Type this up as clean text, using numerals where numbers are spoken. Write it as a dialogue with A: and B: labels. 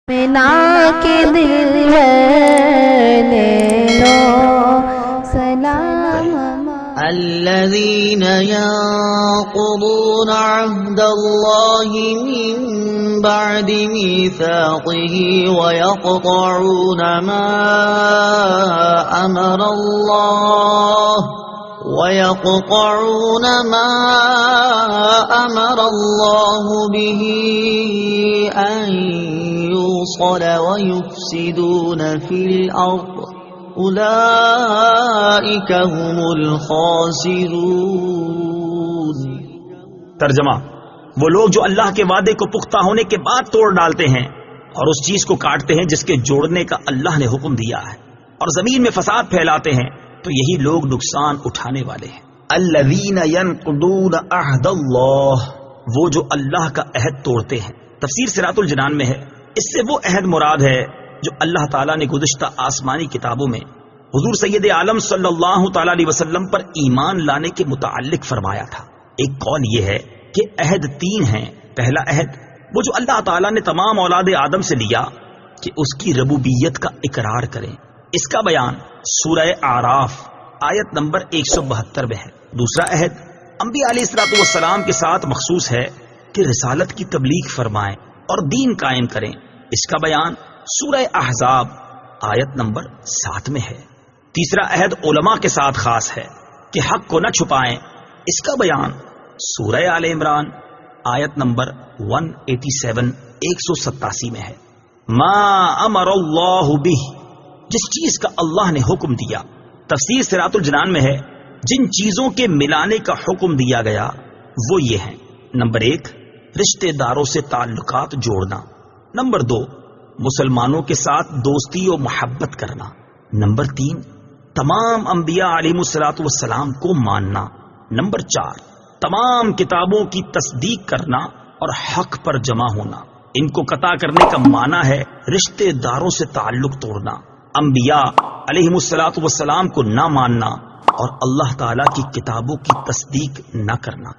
A: منا کے دل لے لو سلام
B: الذين ينقضون عهد الله من بعد ميثاقه ويقطعون ما أمر الله به أن يوصل ويفسدون في الأرض اولئک هم الخاسرون۔
C: ترجمہ: وہ لوگ جو اللہ کے وعدے کو پختہ ہونے کے بعد توڑ ڈالتے ہیں اور اس چیز کو کاٹتے ہیں جس کے جوڑنے کا اللہ نے حکم دیا ہے اور زمین میں فساد پھیلاتے ہیں، تو یہی لوگ نقصان اٹھانے والے ہیں۔ الذین ینقضون عہد اللہ، وہ جو اللہ کا عہد توڑتے ہیں۔ تفسیر صراط الجنان میں ہے، اس سے وہ عہد مراد ہے جو اللہ تعالیٰ نے گزشتہ آسمانی کتابوں میں حضور سید عالم صلی اللہ تعالی علیہ وسلم پر ایمان لانے کے متعلق فرمایا تھا۔ ایک قول یہ ہے کہ عہد تین ہیں۔ پہلا عہد وہ جو اللہ تعالیٰ نے تمام اولاد آدم سے لیا کہ اس کی ربوبیت کا اقرار کریں، اس کا بیان سورہ اعراف آیت نمبر 172 میں ہے۔ دوسرا عہد انبیاء علیہ الصلوۃ والسلام کے ساتھ مخصوص ہے کہ رسالت کی تبلیغ فرمائیں اور دین قائم کریں، اس کا بیان سورہ احزاب آیت نمبر 7 میں ہے۔ تیسرا عہد علماء کے ساتھ خاص ہے کہ حق کو نہ چھپائیں، اس کا بیان سورہ آل عمران آیت نمبر 187 میں ہے۔ ما امر اللہ بہ، جس چیز کا اللہ نے حکم دیا۔ تفسیر صراط الجنان میں ہے، جن چیزوں کے ملانے کا حکم دیا گیا وہ یہ ہیں: نمبر 1 رشتہ داروں سے تعلقات جوڑنا، نمبر 2 مسلمانوں کے ساتھ دوستی و محبت کرنا، نمبر 3 تمام انبیاء علیہم الصلوۃ والسلام کو ماننا، نمبر 4 تمام کتابوں کی تصدیق کرنا اور حق پر جمع ہونا۔ ان کو قطع کرنے کا معنی ہے رشتہ داروں سے تعلق توڑنا، انبیاء علیہم الصلوۃ والسلام کو نہ ماننا اور اللہ تعالی کی کتابوں کی تصدیق نہ کرنا۔